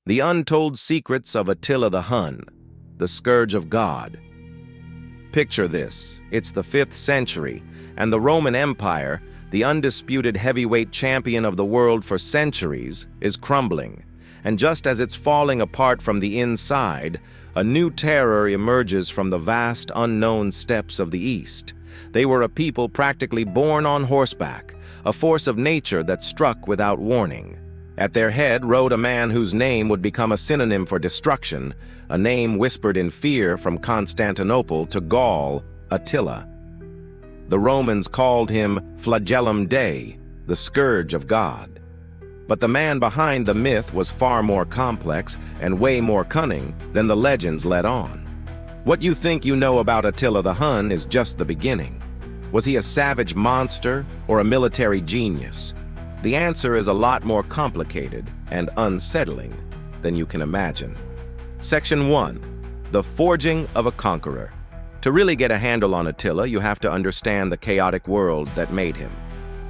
The Untold Secrets of Attila the Hun, the Scourge of God. Picture this: it's the 5th century, and the Roman Empire, the undisputed heavyweight champion of the world for centuries, is crumbling. And just as it's falling apart from the inside, a new terror emerges from the vast unknown steppes of the East. They were a people practically born on horseback, a force of nature that struck without warning. At their head rode a man whose name would become a synonym for destruction, a name whispered in fear from Constantinople to Gaul, Attila. The Romans called him Flagellum Dei, the Scourge of God. But the man behind the myth was far more complex and way more cunning than the legends let on. What you think you know about Attila the Hun is just the beginning. Was he a savage monster or a military genius? The answer is a lot more complicated and unsettling than you can imagine. Section 1. The Forging of a Conqueror. To really get a handle on Attila, you have to understand the chaotic world that made him.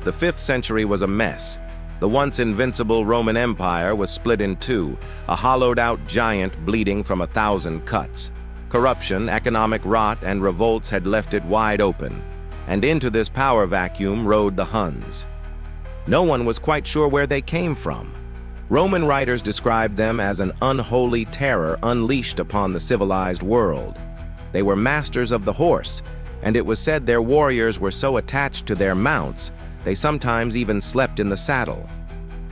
The 5th century was a mess. The once invincible Roman Empire was split in two, a hollowed-out giant bleeding from 1,000 cuts. Corruption, economic rot, and revolts had left it wide open. And into this power vacuum rode the Huns. No one was quite sure where they came from. Roman writers described them as an unholy terror unleashed upon the civilized world. They were masters of the horse, and it was said their warriors were so attached to their mounts, they sometimes even slept in the saddle.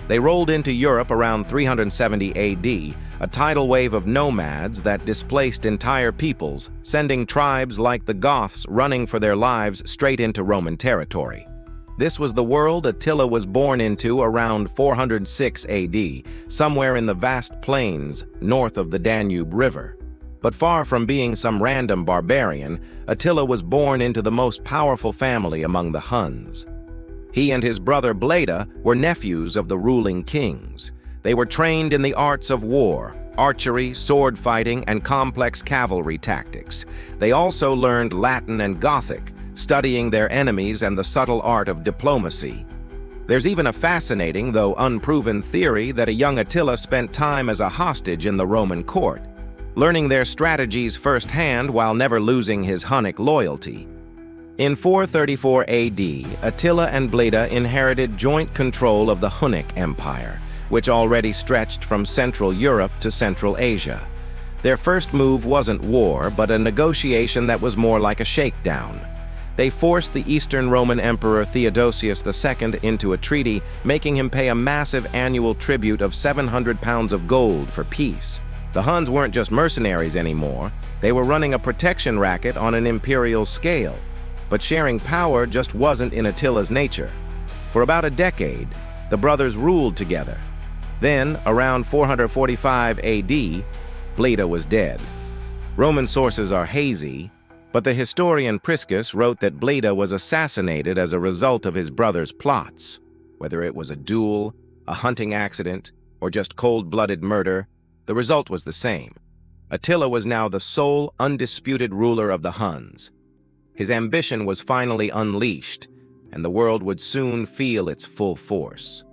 They rolled into Europe around 370 AD, a tidal wave of nomads that displaced entire peoples, sending tribes like the Goths running for their lives straight into Roman territory. This was the world Attila was born into around 406 AD, somewhere in the vast plains north of the Danube River. But far from being some random barbarian, Attila was born into the most powerful family among the Huns. He and his brother Bleda were nephews of the ruling kings. They were trained in the arts of war, archery, sword fighting, and complex cavalry tactics. They also learned Latin and Gothic, studying their enemies and the subtle art of diplomacy. There's even a fascinating, though unproven, theory that a young Attila spent time as a hostage in the Roman court, learning their strategies firsthand while never losing his Hunnic loyalty. In 434 AD, Attila and Bleda inherited joint control of the Hunnic Empire, which already stretched from Central Europe to Central Asia. Their first move wasn't war, but a negotiation that was more like a shakedown. They forced the Eastern Roman Emperor Theodosius II into a treaty, making him pay a massive annual tribute of 700 pounds of gold for peace. The Huns weren't just mercenaries anymore. They were running a protection racket on an imperial scale. But sharing power just wasn't in Attila's nature. For about a decade, the brothers ruled together. Then, around 445 AD, Bleda was dead. Roman sources are hazy, but the historian Priscus wrote that Bleda was assassinated as a result of his brother's plots. Whether it was a duel, a hunting accident, or just cold-blooded murder, the result was the same. Attila was now the sole, undisputed ruler of the Huns. His ambition was finally unleashed, and the world would soon feel its full force.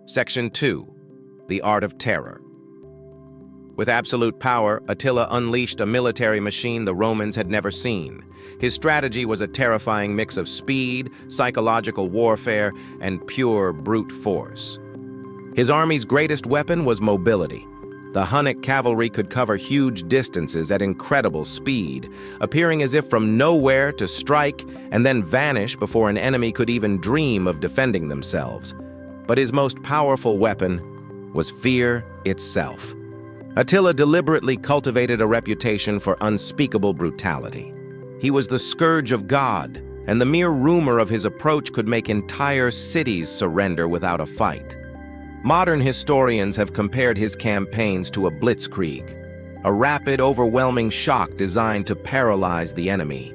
Section 2. The Art of Terror. With absolute power, Attila unleashed a military machine the Romans had never seen. His strategy was a terrifying mix of speed, psychological warfare, and pure brute force. His army's greatest weapon was mobility. The Hunnic cavalry could cover huge distances at incredible speed, appearing as if from nowhere to strike and then vanish before an enemy could even dream of defending themselves. But his most powerful weapon was fear itself. Attila deliberately cultivated a reputation for unspeakable brutality. He was the Scourge of God, and the mere rumor of his approach could make entire cities surrender without a fight. Modern historians have compared his campaigns to a blitzkrieg, a rapid, overwhelming shock designed to paralyze the enemy.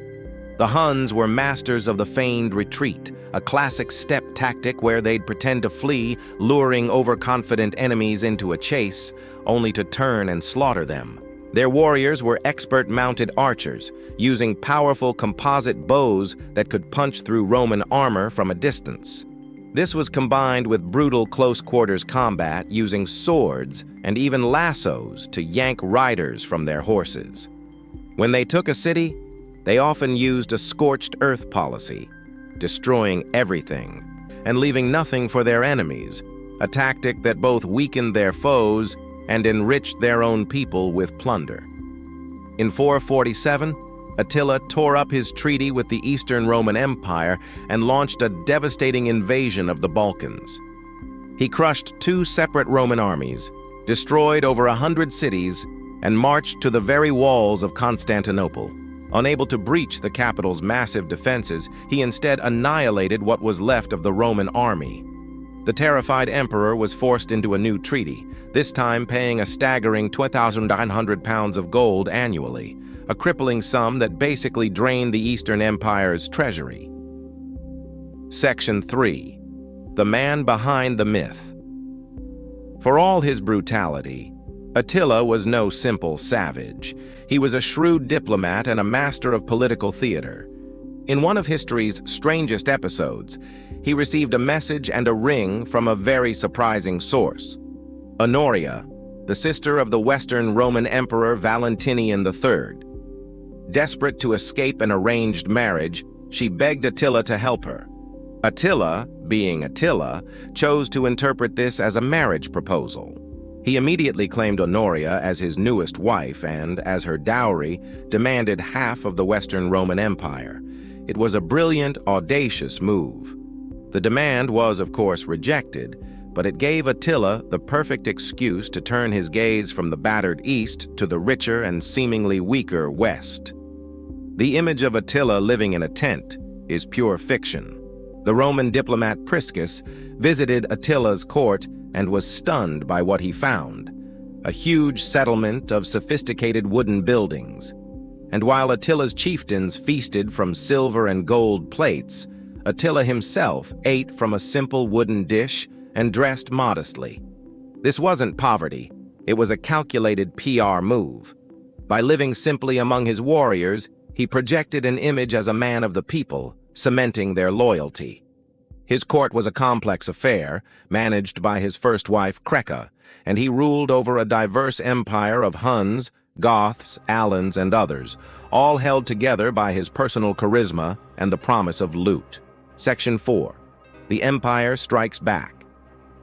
The Huns were masters of the feigned retreat, a classic step tactic where they'd pretend to flee, luring overconfident enemies into a chase, only to turn and slaughter them. Their warriors were expert mounted archers, using powerful composite bows that could punch through Roman armor from a distance. This was combined with brutal close-quarters combat using swords and even lassos to yank riders from their horses. When they took a city, they often used a scorched earth policy, destroying everything and leaving nothing for their enemies, a tactic that both weakened their foes and enriched their own people with plunder. In 447, Attila tore up his treaty with the Eastern Roman Empire and launched a devastating invasion of the Balkans. He crushed 2 separate Roman armies, destroyed over 100 cities, and marched to the very walls of Constantinople. Unable to breach the capital's massive defenses, he instead annihilated what was left of the Roman army. The terrified emperor was forced into a new treaty, this time paying a staggering 2,900 pounds of gold annually, a crippling sum that basically drained the Eastern Empire's treasury. Section 3. The Man Behind the Myth. For all his brutality, Attila was no simple savage. He was a shrewd diplomat and a master of political theater. In one of history's strangest episodes, he received a message and a ring from a very surprising source. Honoria, the sister of the Western Roman Emperor Valentinian III. Desperate to escape an arranged marriage, she begged Attila to help her. Attila, being Attila, chose to interpret this as a marriage proposal. He immediately claimed Honoria as his newest wife and, as her dowry, demanded half of the Western Roman Empire. It was a brilliant, audacious move. The demand was, of course, rejected, but it gave Attila the perfect excuse to turn his gaze from the battered East to the richer and seemingly weaker West. The image of Attila living in a tent is pure fiction. The Roman diplomat Priscus visited Attila's court and was stunned by what he found: a huge settlement of sophisticated wooden buildings. And while Attila's chieftains feasted from silver and gold plates, Attila himself ate from a simple wooden dish and dressed modestly. This wasn't poverty, it was a calculated PR move. By living simply among his warriors, he projected an image as a man of the people, cementing their loyalty. His court was a complex affair, managed by his first wife, Kreka, and he ruled over a diverse empire of Huns, Goths, Alans, and others, all held together by his personal charisma and the promise of loot. Section 4. The Empire Strikes Back.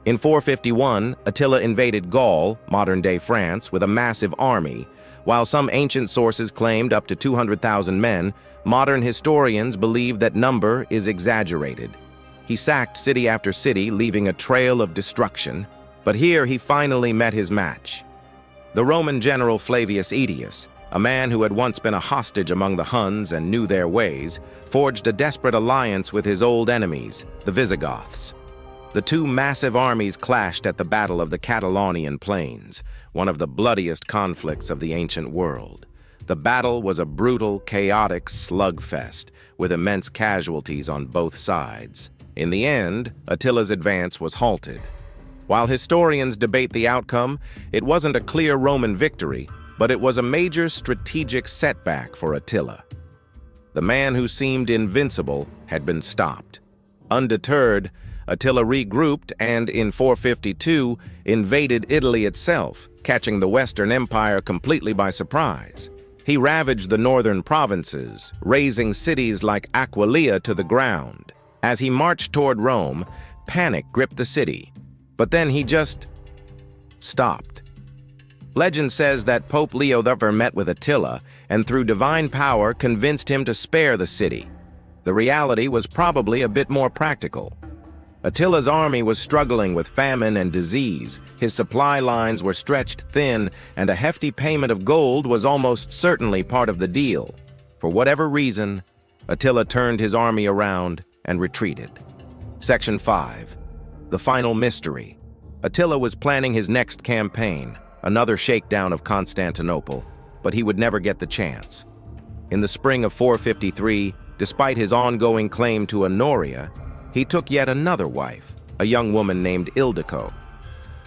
In 451, Attila invaded Gaul, modern-day France, with a massive army. While some ancient sources claimed up to 200,000 men, modern historians believe that number is exaggerated. He sacked city after city, leaving a trail of destruction. But here he finally met his match. The Roman general Flavius Aetius, a man who had once been a hostage among the Huns and knew their ways, forged a desperate alliance with his old enemies, the Visigoths. The 2 massive armies clashed at the Battle of the Catalonian Plains, one of the bloodiest conflicts of the ancient world. The battle was a brutal, chaotic slugfest, with immense casualties on both sides. In the end, Attila's advance was halted. While historians debate the outcome, it wasn't a clear Roman victory, but it was a major strategic setback for Attila. The man who seemed invincible had been stopped. Undeterred, Attila regrouped and, in 452, invaded Italy itself, catching the Western Empire completely by surprise. He ravaged the northern provinces, razing cities like Aquileia to the ground. As he marched toward Rome, panic gripped the city. But then he just stopped. Legend says that Pope Leo III met with Attila and through divine power convinced him to spare the city. The reality was probably a bit more practical. Attila's army was struggling with famine and disease, his supply lines were stretched thin, and a hefty payment of gold was almost certainly part of the deal. For whatever reason, Attila turned his army around and retreated. Section 5. The Final Mystery. Attila was planning his next campaign, another shakedown of Constantinople, but he would never get the chance. In the spring of 453, despite his ongoing claim to Honoria, he took yet another wife, a young woman named Ildico.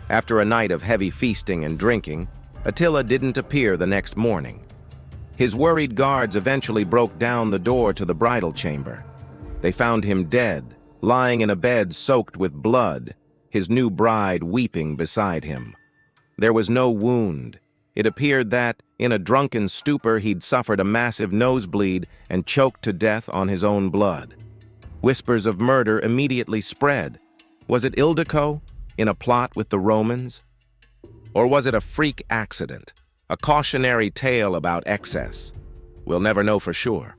After a night of heavy feasting and drinking, Attila didn't appear the next morning. His worried guards eventually broke down the door to the bridal chamber. They found him dead, lying in a bed soaked with blood, his new bride weeping beside him. There was no wound. It appeared that, in a drunken stupor, he'd suffered a massive nosebleed and choked to death on his own blood. Whispers of murder immediately spread. Was it Ildiko, in a plot with the Romans? Or was it a freak accident, a cautionary tale about excess? We'll never know for sure.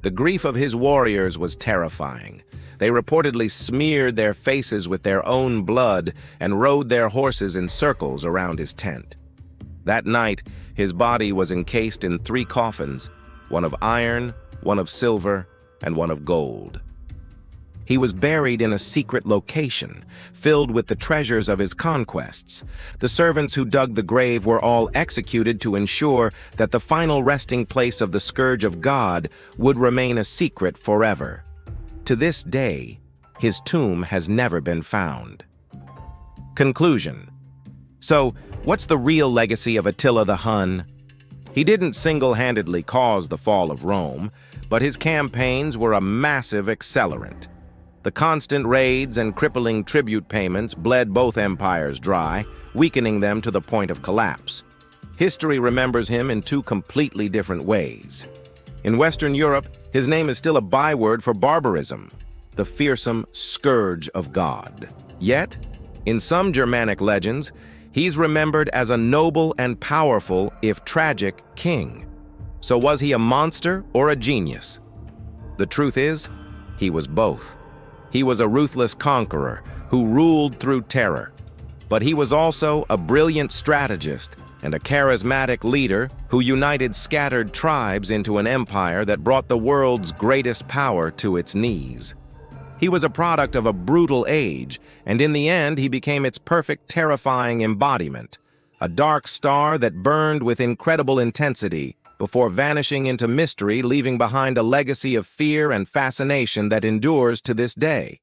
The grief of his warriors was terrifying. They reportedly smeared their faces with their own blood and rode their horses in circles around his tent. That night, his body was encased in 3 coffins, one of iron, one of silver, and one of gold. He was buried in a secret location, filled with the treasures of his conquests. The servants who dug the grave were all executed to ensure that the final resting place of the Scourge of God would remain a secret forever. To this day, his tomb has never been found. Conclusion. So, what's the real legacy of Attila the Hun? He didn't single-handedly cause the fall of Rome, but his campaigns were a massive accelerant. The constant raids and crippling tribute payments bled both empires dry, weakening them to the point of collapse. History remembers him in 2 completely different ways. In Western Europe, his name is still a byword for barbarism, the fearsome Scourge of God. Yet, in some Germanic legends, he's remembered as a noble and powerful, if tragic, king. So was he a monster or a genius? The truth is, he was both. He was a ruthless conqueror who ruled through terror. But he was also a brilliant strategist and a charismatic leader who united scattered tribes into an empire that brought the world's greatest power to its knees. He was a product of a brutal age, and in the end he became its perfect, terrifying embodiment, a dark star that burned with incredible intensity before vanishing into mystery, leaving behind a legacy of fear and fascination that endures to this day.